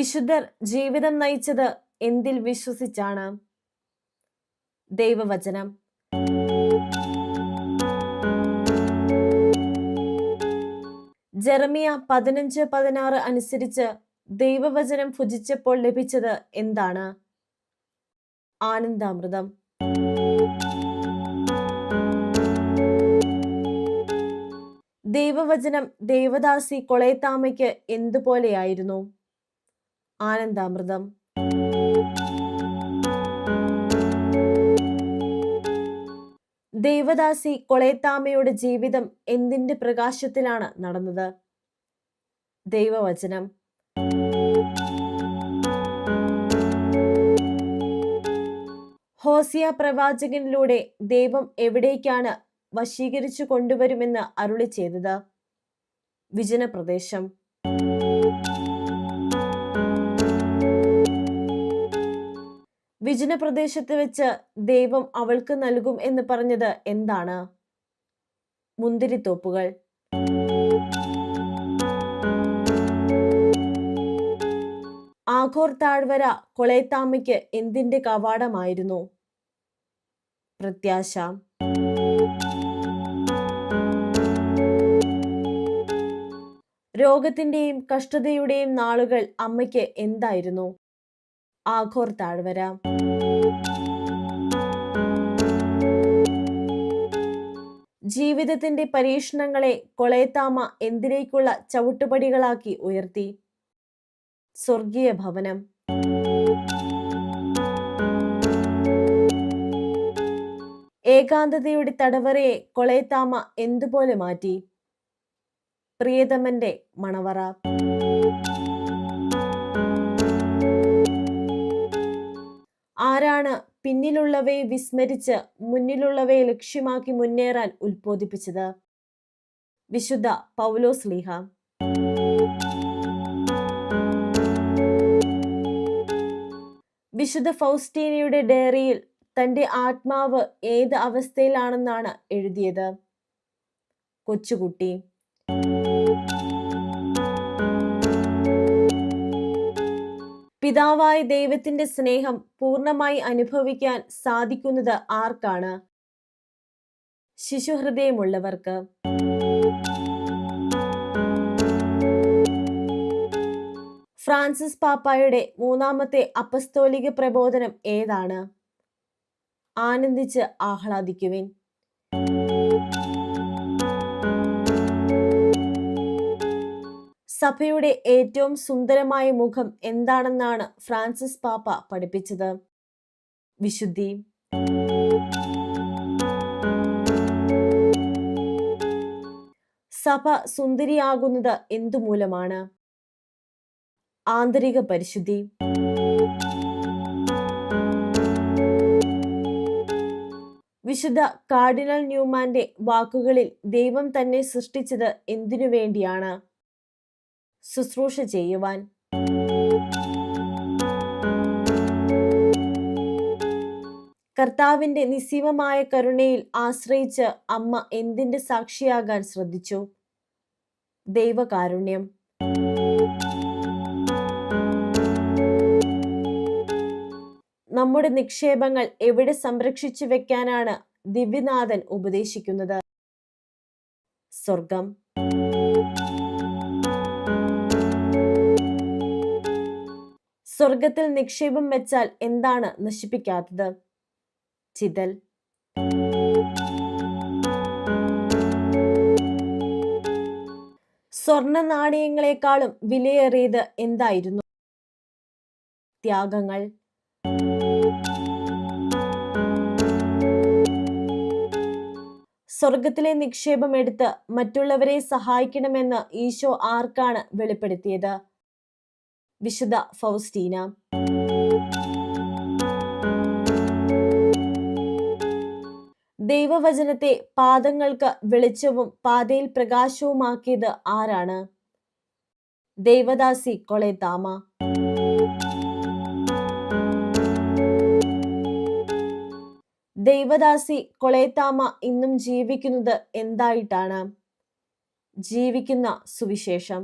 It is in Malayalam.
വിശുദ്ധർ ജീവിതം നയിച്ചത് എന്തിൽ വിശ്വസിച്ചാണ്? ദൈവവചനം. ജെറമിയ 15:16 അനുസരിച്ച് ദൈവവചനം ഭുജിച്ചപ്പോൾ ലഭിച്ചത് എന്താണ്? ആനന്ദാമൃതം. ദൈവവചനം ദേവദാസി കൊളേത്താമയ്ക്ക് എന്തുപോലെയായിരുന്നു? ആനന്ദാമൃതം. ദേവദാസി കൊളേത്താമയുടെ ജീവിതം എന്തിന്റെ പ്രകാശത്തിലാണ് നടന്നത്? ദൈവവചനം. ഹോസിയ പ്രവാചകനിലൂടെ ദൈവം എവിടേക്കാണ് വശീകരിച്ചു കൊണ്ടുവരുമെന്ന് അരുളി ചെയ്തത്? വിജനപ്രദേശം. വിജനപ്രദേശത്ത് വെച്ച് ദൈവം അവൾക്ക് നൽകും എന്ന് പറഞ്ഞത് എന്താണ്? മുന്തിരിത്തോപ്പുകൾ. ആഘോർ താഴ്വര കൊളേത്താമയ്ക്ക് എന്തിന്റെ കവാടമായിരുന്നു? പ്രത്യാശ. രോഗത്തിന്റെയും കഷ്ടതയുടെയും നാളുകൾ അമ്മയ്ക്ക് എന്തായിരുന്നു? ആഘോർ താഴ്വര. ജീവിതത്തിന്റെ പരീക്ഷണങ്ങളെ കൊളേത്താമ എന്തിലേക്കുള്ള ചവിട്ടുപടികളാക്കി ഉയർത്തി? സ്വർഗീയ ഭവനം. ഏകാന്തതയുടെ തടവറയെ കൊളേത്താമ എന്തുപോലെ മാറ്റി? പ്രിയതമന്റെ മണവറ. ആരാണ് പിന്നിലുള്ളവയെ വിസ്മരിച്ച് മുന്നിലുള്ളവയെ ലക്ഷ്യമാക്കി മുന്നേറാൻ ഉത്ബോധിപ്പിച്ചത്? വിശുദ്ധ പൗലോസ്ലീഹ. വിശുദ്ധ ഫൗസ്റ്റീനയുടെ ഡയറിയിൽ തന്റെ ആത്മാവ് ഏത് അവസ്ഥയിലാണെന്നാണ് എഴുതിയത്? കൊച്ചുകുട്ടി. പിതാവായ ദൈവത്തിന്റെ സ്നേഹം പൂർണ്ണമായി അനുഭവിക്കാൻ സാധിക്കുന്നത് ആർക്കാണ്? ശിശുഹൃദയമുള്ളവർക്ക്. ഫ്രാൻസിസ് പാപ്പായുടെ 3-ാമത്തെ അപ്പസ്തോലിക പ്രബോധനം ഏതാണ്? ആനന്ദിച്ച് ആഹ്ലാദിക്കുവിൻ. സഭയുടെ ഏറ്റവും സുന്ദരമായ മുഖം എന്താണെന്നാണ് ഫ്രാൻസിസ് പാപ്പ പഠിപ്പിച്ചത്? വിശുദ്ധി. സഭ സുന്ദരിയാകുന്നത് എന്തുമൂലമാണ്? ആന്തരിക പരിശുദ്ധി. വിശുദ്ധ കാർഡിനൽ ന്യൂമാന്റെ വാക്കുകളിൽ ദൈവം തന്നെ സൃഷ്ടിച്ചത് എന്തിനു വേണ്ടിയാണ്? ശുശ്രൂഷ ചെയ്യുവാൻ. കർത്താവിന്റെ നിസ്സീമമായ കരുണയിൽ ആശ്രയിച്ച് അമ്മ എന്തിന്റെ സാക്ഷിയാകാൻ ശ്രദ്ധിച്ചു? ദൈവകാരുണ്യം. നമ്മുടെ നിക്ഷേപങ്ങൾ എവിടെ സംരക്ഷിച്ചു വെക്കാനാണ് ദിവ്യനാഥൻ ഉപദേശിക്കുന്നത്? സ്വർഗം. സ്വർഗത്തിൽ നിക്ഷേപം വെച്ചാൽ എന്താണ് നശിപ്പിക്കാത്തത്? ചിതൽ. സ്വർണ നാണയങ്ങളെക്കാളും വിലയേറിയത് എന്തായിരുന്നു? ത്യാഗങ്ങൾ. സ്വർഗത്തിലെ നിക്ഷേപം എടുത്ത് മറ്റുള്ളവരെ സഹായിക്കണമെന്ന് ഈശോ ആർക്കാണ് വെളിപ്പെടുത്തിയത്? വിശുദ്ധ ഫൗസ്റ്റീന. ദൈവവചനത്തെ പാദങ്ങൾക്ക് വെളിച്ചവും പാതയിൽ പ്രകാശവുമാക്കിയത് ആരാണ്? ദേവദാസി കൊളേത്താമ. ദൈവദാസി കൊളേത്താമ ഇന്നും ജീവിക്കുന്നത് എന്തായിട്ടാണ്? ജീവിക്കുന്ന സുവിശേഷം.